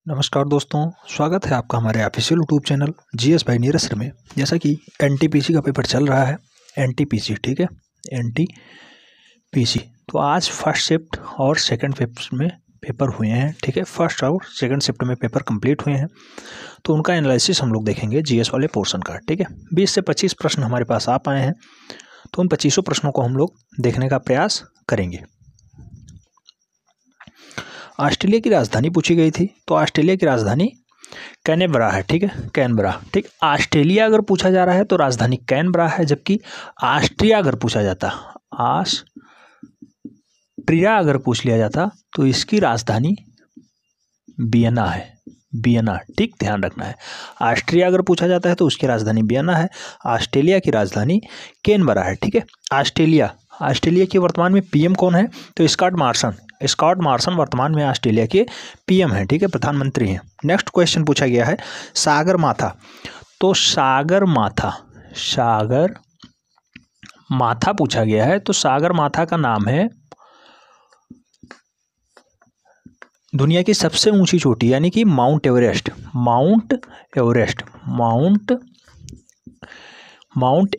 नमस्कार दोस्तों, स्वागत है आपका हमारे official YouTube channel GS bye Neeraj sir में। जैसा कि एनटीपीसी का पेपर चल रहा है, एनटीपीसी, ठीक है, एनटीपीसी। तो आज फर्स्ट शिफ्ट और सेकंड शिफ्ट में पेपर हुए हैं, ठीक है। फर्स्ट और सेकंड शिफ्ट में पेपर कंप्लीट हुए हैं, तो उनका एनालिसिस हम लोग देखेंगे जीएस वाले पोर्शन का, ठीक है। 20 से 25 प्रश्न हमारे पास आ पाए हैं, तो उन 25 प्रश्नों को हम लोग देखने का प्रयास करेंगे। ऑस्ट्रेलिया की राजधानी पूछी गई थी, तो ऑस्ट्रेलिया की राजधानी कैनबरा है, ठीक है, कैनबरा, ठीक। ऑस्ट्रेलिया अगर पूछा जा रहा है तो राजधानी कैनबरा है, जबकि ऑस्ट्रिया अगर पूछा जाता, ऑस्ट्रिया अगर पूछ लिया जाता तो इसकी राजधानी वियना है, वियना, ठीक, ध्यान रखना है। ऑस्ट्रिया अगर पूछा जाता है तो उसकी राजधानी वियना है, ऑस्ट्रेलिया की राजधानी कैनबरा है, ठीक है। ऑस्ट्रेलिया की वर्तमान में पीएम कौन है? तो स्कॉट मॉरिसन वर्तमान में ऑस्ट्रेलिया के पीएम हैं, ठीक है, प्रधानमंत्री हैं। नेक्स्ट क्वेश्चन पूछा गया है सागरमाथा। तो सागरमाथा पूछा गया है, तो सागरमाथा का नाम है दुनिया की सबसे ऊंची चोटी, यानी कि माउंट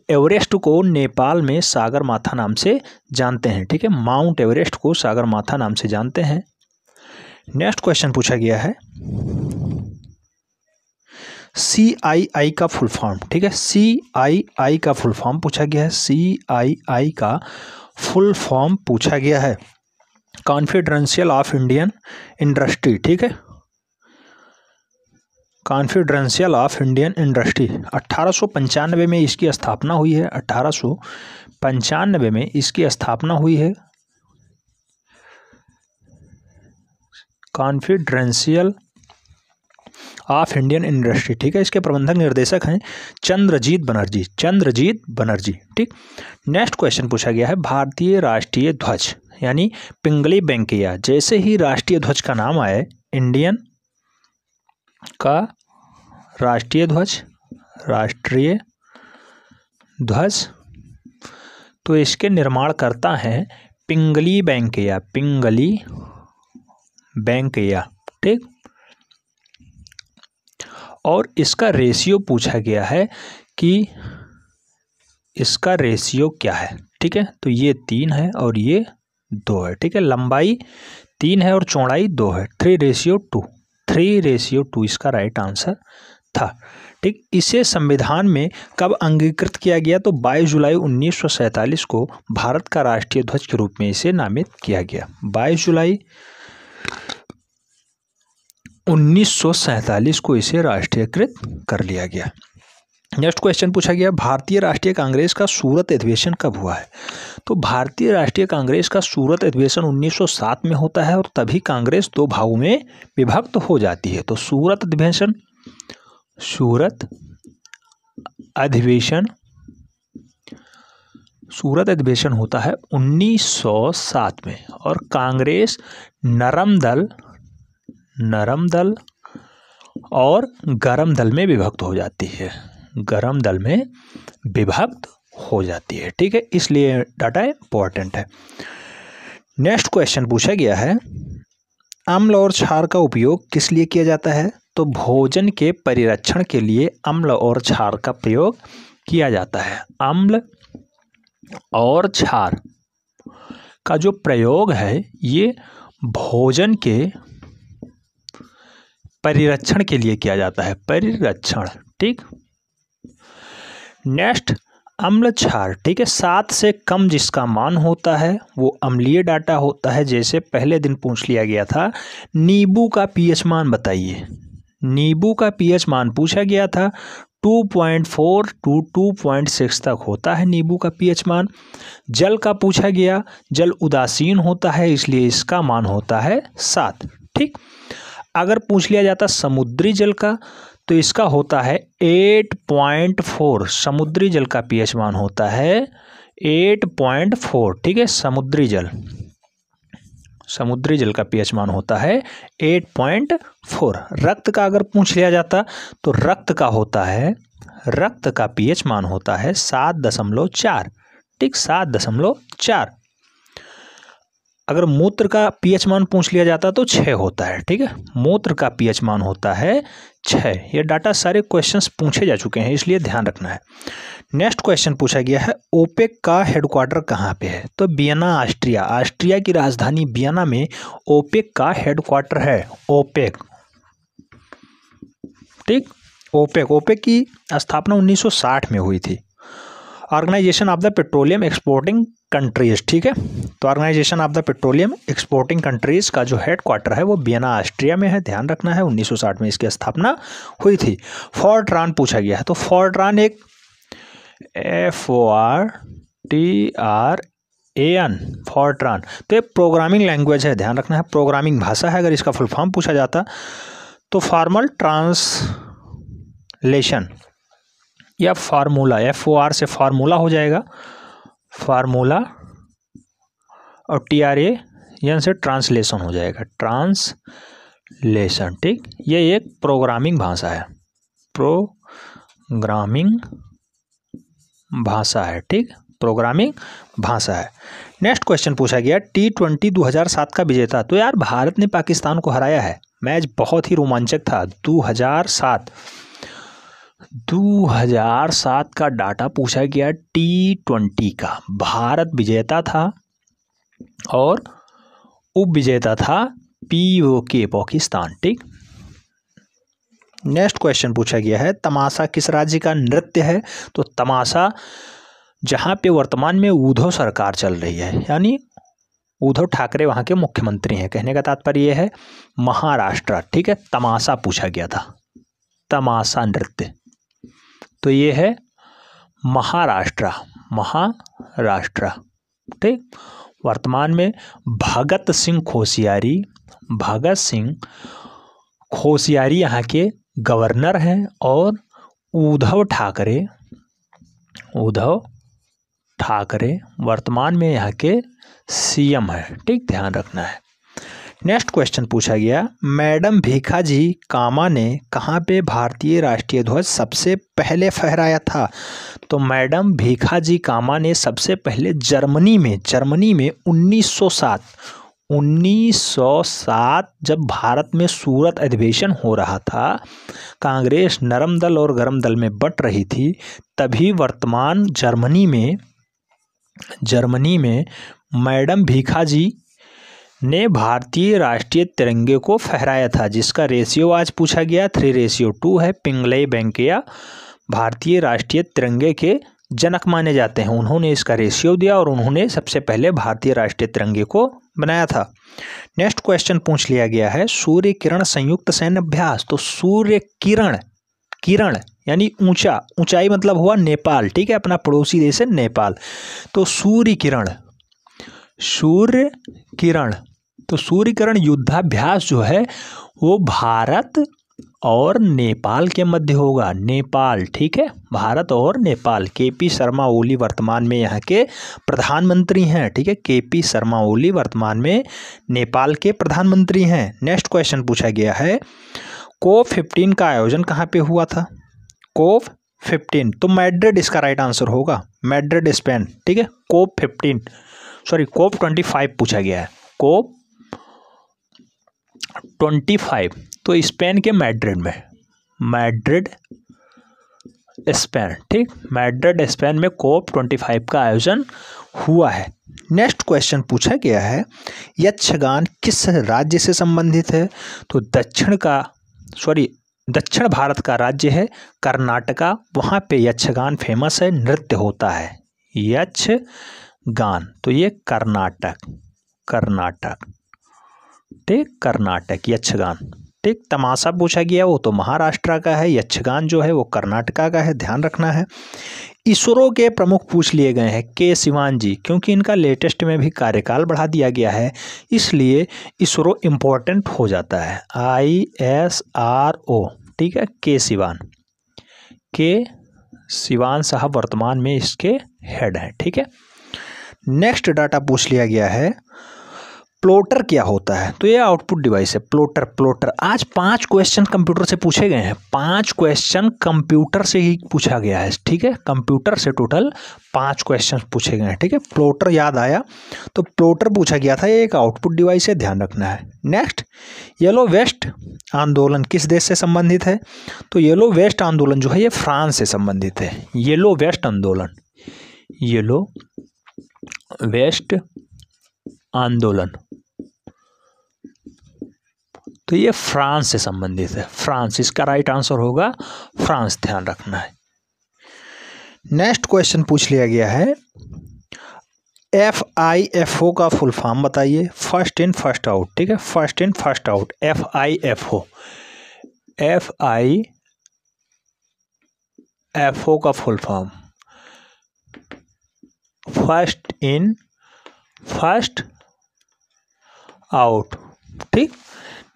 एवरेस्ट को नेपाल में सागरमाथा नाम से जानते हैं, ठीक है। माउंट एवरेस्ट को सागरमाथा नाम से जानते हैं। नेक्स्ट क्वेश्चन पूछा गया है CII का फुल फॉर्म, ठीक है। CII का फुल फॉर्म पूछा गया है, CII का फुल फॉर्म पूछा गया है, कॉन्फेडरेशन ऑफ इंडियन इंडस्ट्री, ठीक है, कॉन्फेडरेशन ऑफ इंडियन इंडस्ट्री। 1895 में इसकी स्थापना हुई है, 1895 में इसकी स्थापना हुई है, कॉन्फेडरेशन ऑफ इंडियन इंडस्ट्री, ठीक है। इसके प्रबंधक निर्देशक हैं चंद्रजीत बनर्जी, ठीक। नेक्स्ट क्वेश्चन पूछा गया है भारतीय राष्ट्रीय ध्वज, यानी पिंगली वेंकैया। जैसे ही राष्ट्रीय ध्वज का नाम आए, इंडियन का राष्ट्रीय ध्वज, तो इसके निर्माण करता है पिंगली वेंकैया, ठीक। और इसका रेशियो पूछा गया है कि इसका रेशियो क्या है, ठीक है। तो ये 3 है और ये 2 है, ठीक है। लंबाई 3 है और चौड़ाई 2 है, 3:2 इसका राइट आंसर था, ठीक। इसे संविधान में कब अंगीकृत किया गया? तो 22 जुलाई 1947 को भारत का राष्ट्रीय ध्वज के रूप में इसे नामित किया गया। 22 जुलाई 1947 को इसे राष्ट्रीयकृत कर लिया गया। नेक्स्ट क्वेश्चन पूछा गया भारतीय राष्ट्रीय कांग्रेस का सूरत अधिवेशन कब हुआ है? तो भारतीय राष्ट्रीय कांग्रेस का सूरत अधिवेशन 1907 में होता है, और तभी कांग्रेस 2 भागों में विभक्त हो जाती है। तो सूरत अधिवेशन होता है 1907 में, और कांग्रेस नरम दल और गरम दल में विभक्त हो जाती है, ठीक है। इसलिए डाटा इंपॉर्टेंट है। नेक्स्ट क्वेश्चन पूछा गया है अम्ल और क्षार का उपयोग किस लिए किया जाता है? तो भोजन के परिरक्षण के लिए अम्ल और क्षार का प्रयोग किया जाता है। अम्ल और क्षार का जो प्रयोग है, ये भोजन के परिरक्षण के लिए किया जाता है, परिरक्षण, ठीक। नेक्स्ट अम्ल क्षार, ठीक है। 7 से कम जिसका मान होता है वो अम्लीय डाटा होता है। जैसे पहले दिन पूछ लिया गया था नींबू का पीएच मान बताइए, नींबू का पीएच मान पूछा गया था, 2.4 to 2.6 तक होता है नींबू का पीएच मान। जल का पूछा गया, जल उदासीन होता है, इसलिए इसका मान होता है 7, ठीक। अगर पूछ लिया जाता समुद्री जल का, तो इसका होता है 8.4, समुद्री जल का पीएच मान होता है 8.4, ठीक है। समुद्री जल का पीएच मान होता है 8.4। रक्त का अगर पूछ लिया जाता तो रक्त का पीएच मान होता है 7.4, ठीक, 7.4। अगर मूत्र का पीएच मान पूछ लिया जाता तो 6 होता है, ठीक है। मूत्र का पीएच मान होता है 6। ये डाटा सारे क्वेश्चंस पूछे जा चुके हैं, इसलिए ध्यान रखना है। नेक्स्ट क्वेश्चन पूछा गया है, ओपेक का हेडक्वार्टर कहाँ पे है? तो वियना, ऑस्ट्रिया। ऑस्ट्रिया की राजधानी वियना में ओपेक का हेडक्वार्टर है। ओपेक, ठीक। ओपेक की स्थापना 1960 में हुई थी। Organisation of the petroleum exporting countries, ठीक है। तो organisation of the petroleum exporting countries का जो हेडक्वार्टर है वो वियना, ऑस्ट्रिया में है, ध्यान रखना है। 1960 में इसकी स्थापना हुई थी। फोर्ट्रान पूछा गया है, तो फोर्ट्रान एक FORTRAN, फोर्ट्रान, तो ये प्रोग्रामिंग लैंग्वेज है, ध्यान रखना है, प्रोग्रामिंग भाषा है। अगर इसका फुल फॉर्म पूछा जाता तो फॉर्मल ट्रांसलेशन या फार्मूला, FOR से फार्मूला हो जाएगा, फार्मूला, और TRAN से ट्रांसलेशन हो जाएगा, ट्रांसलेशन, ठीक। ये एक प्रोग्रामिंग भाषा है, प्रोग्रामिंग भाषा है, ठीक, प्रोग्रामिंग भाषा है। नेक्स्ट क्वेश्चन पूछा गया, T20 2007 का विजेता। तो यार भारत ने पाकिस्तान को हराया है, मैच बहुत ही रोमांचक था। 2007 का डाटा पूछा गया, T20 का। भारत विजेता था और उप विजेता था POK, पाकिस्तान, ठीक। नेक्स्ट क्वेश्चन पूछा गया है, तमाशा किस राज्य का नृत्य है? तो तमाशा जहाँ पे वर्तमान में उद्धव सरकार चल रही है, यानी उद्धव ठाकरे वहाँ के मुख्यमंत्री हैं, कहने का तात्पर्य ये है महाराष्ट्र, ठीक है। तमाशा पूछा गया था, तमाशा नृत्य, तो ये है महाराष्ट्र, महाराष्ट्र, ठीक। वर्तमान में भगत सिंह कोश्यारी यहाँ के गवर्नर हैं और उद्धव ठाकरे वर्तमान में यहाँ के CM है, ठीक, ध्यान रखना है। नेक्स्ट क्वेश्चन पूछा गया, मैडम भीखाजी कामा ने कहाँ पे भारतीय राष्ट्रीय ध्वज सबसे पहले फहराया था? तो मैडम भीखाजी कामा ने सबसे पहले जर्मनी में 1907 जब भारत में सूरत अधिवेशन हो रहा था, कांग्रेस नरम दल और गरम दल में बंट रही थी, तभी वर्तमान जर्मनी में मैडम भीखाजी ने भारतीय राष्ट्रीय तिरंगे को फहराया था, जिसका रेशियो आज पूछा गया 3:2 है। पिंगलई वेंकैया भारतीय राष्ट्रीय तिरंगे के जनक माने जाते हैं, उन्होंने इसका रेशियो दिया और उन्होंने सबसे पहले भारतीय राष्ट्रीय तिरंगे को बनाया था। नेक्स्ट क्वेश्चन पूछ लिया गया है, सूर्य किरण संयुक्त सैन्य अभ्यास। तो सूर्य किरण यानी ऊंचाई मतलब हुआ नेपाल, ठीक है, अपना पड़ोसी देश है नेपाल। तो सूर्य किरण युद्धाभ्यास जो है वो भारत और नेपाल के मध्य होगा, नेपाल, ठीक है, भारत और नेपाल। KP शर्मा ओली वर्तमान में यहाँ के प्रधानमंत्री हैं, ठीक है, KP शर्मा ओली वर्तमान में नेपाल के प्रधानमंत्री हैं। नेक्स्ट क्वेश्चन पूछा गया है, COP15 का आयोजन कहाँ पे हुआ था? COP15, तो मैड्रिड इसका राइट आंसर होगा, मैड्रिड स्पेन, ठीक है। COP25 पूछा गया है, COP25 तो स्पेन के मैड्रिड स्पेन, ठीक, मैड्रिड स्पेन में COP25 का आयोजन हुआ है। नेक्स्ट क्वेश्चन पूछा गया है, यक्षगान किस राज्य से संबंधित है? तो दक्षिण भारत का राज्य है कर्नाटका, वहाँ पे यक्षगान फेमस है, नृत्य होता है यक्षगान, तो ये कर्नाटक, ठीक, कर्नाटक यक्षगान, ठीक। तमाशा पूछा गया वो तो महाराष्ट्र का है, यक्षगान जो है वो कर्नाटका का है, ध्यान रखना है। इसरो के प्रमुख पूछ लिए गए हैं के सिवान जी, क्योंकि इनका लेटेस्ट में भी कार्यकाल बढ़ा दिया गया है, इसलिए इसरो इम्पोर्टेंट हो जाता है, ISRO, ठीक है। के सिवान साहब वर्तमान में इसके हेड हैं, ठीक है। नेक्स्ट डाटा पूछ लिया गया है, प्लॉटर क्या होता है? तो ये आउटपुट डिवाइस है। प्लॉटर आज 5 क्वेश्चन कंप्यूटर से पूछे गए हैं। 5 क्वेश्चन कंप्यूटर से ही पूछा गया है, ठीक है। कंप्यूटर से टोटल 5 क्वेश्चन पूछे गए हैं, ठीक है। प्लॉटर याद आया तो प्लॉटर पूछा गया था, ये एक आउटपुट डिवाइस है, ध्यान रखना है। नेक्स्ट, येलो वेस्ट आंदोलन किस देश से संबंधित है? तो येलो वेस्ट आंदोलन जो है ये फ्रांस से संबंधित है। येलो वेस्ट आंदोलन, येलो वेस्ट आंदोलन तो ये फ्रांस से संबंधित है। फ्रांस, इसका राइट आंसर होगा फ्रांस, ध्यान रखना है। नेक्स्ट क्वेश्चन पूछ लिया गया है, FIFO का फुल फॉर्म बताइए। फर्स्ट इन फर्स्ट आउट, ठीक है, first in first out, FIFO। FIFO का full form first in first out, ठीक।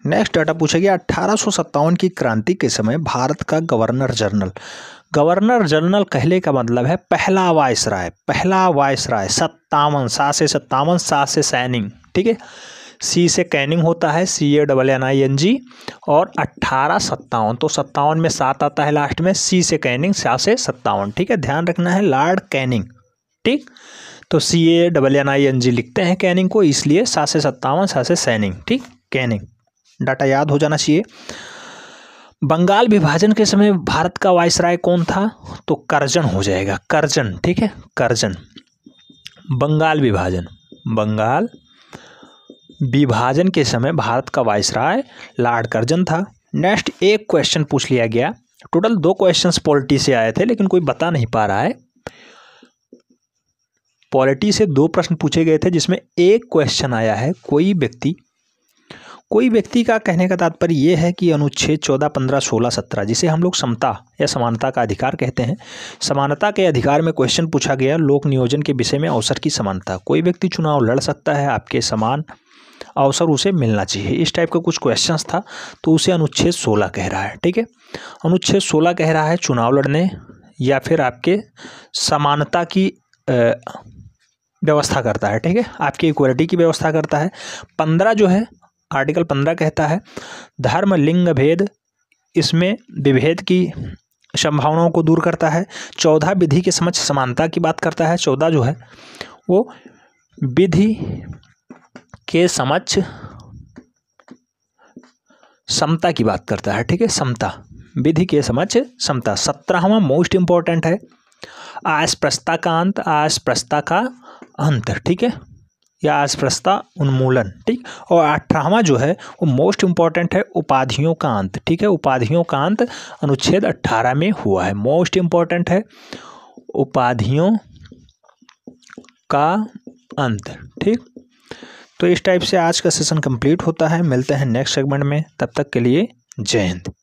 नेक्स्ट डाटा पूछा गया, 1857 की क्रांति के समय भारत का गवर्नर जनरल, गवर्नर जनरल कहने का मतलब है पहला वायसराय, पहला वायसराय। 57, 7 से 57, 7 से सैनिंग, ठीक है। C से कैनिंग होता है, CANNING, और 1857 तो 57 में 7 आता है लास्ट में, C से कैनिंग, 7 से 57, ठीक है। ध्यान रखना है लॉर्ड कैनिंग, ठीक। तो CANNING लिखते हैं कैनिंग को, इसलिए 7 से 57, 7 से सैनिंग, ठीक, कैनिंग। डाटा याद हो जाना चाहिए। बंगाल विभाजन के समय भारत का वायसराय कौन था? तो कर्जन हो जाएगा, कर्जन, ठीक है, कर्जन। बंगाल विभाजन, बंगाल विभाजन के समय भारत का वायसराय लॉर्ड कर्जन था। नेक्स्ट एक क्वेश्चन पूछ लिया गया, टोटल 2 क्वेश्चंस पॉलिटी से आए थे लेकिन कोई बता नहीं पा रहा है। पॉलिटी से 2 प्रश्न पूछे गए थे जिसमें एक क्वेश्चन आया है, कोई व्यक्ति का कहने का तात्पर्य ये है कि अनुच्छेद 14, 15, 16, 17 जिसे हम लोग समता या समानता का अधिकार कहते हैं, समानता के अधिकार में क्वेश्चन पूछा गया, लोक नियोजन के विषय में अवसर की समानता, कोई व्यक्ति चुनाव लड़ सकता है, आपके समान अवसर उसे मिलना चाहिए, इस टाइप का कुछ क्वेश्चंस था, तो उसे अनुच्छेद 16 कह रहा है, ठीक है। अनुच्छेद 16 कह रहा है चुनाव लड़ने या फिर आपके समानता की व्यवस्था करता है, ठीक है, आपकी इक्वलिटी की व्यवस्था करता है। 15 जो है, आर्टिकल 15 कहता है धर्म लिंग भेद, इसमें विभेद की संभावनाओं को दूर करता है। 14 विधि के समक्ष समानता की बात करता है, 14 जो है वो विधि के समक्ष समता की बात करता है, ठीक है, समता, विधि के समक्ष समता। 17वां मोस्ट इंपॉर्टेंट है, अस्पृश्यता का अंत, अस्पृश्यता का अंत, ठीक है, या अस्पृश्यता उन्मूलन, ठीक। और 18वां जो है वो मोस्ट इंपॉर्टेंट है, उपाधियों का अंत, ठीक है, उपाधियों का अंत अनुच्छेद 18 में हुआ है, मोस्ट इंपॉर्टेंट है, उपाधियों का अंत, ठीक। तो इस टाइप से आज का सेशन कंप्लीट होता है। मिलते हैं नेक्स्ट सेगमेंट में, तब तक के लिए जय हिंद।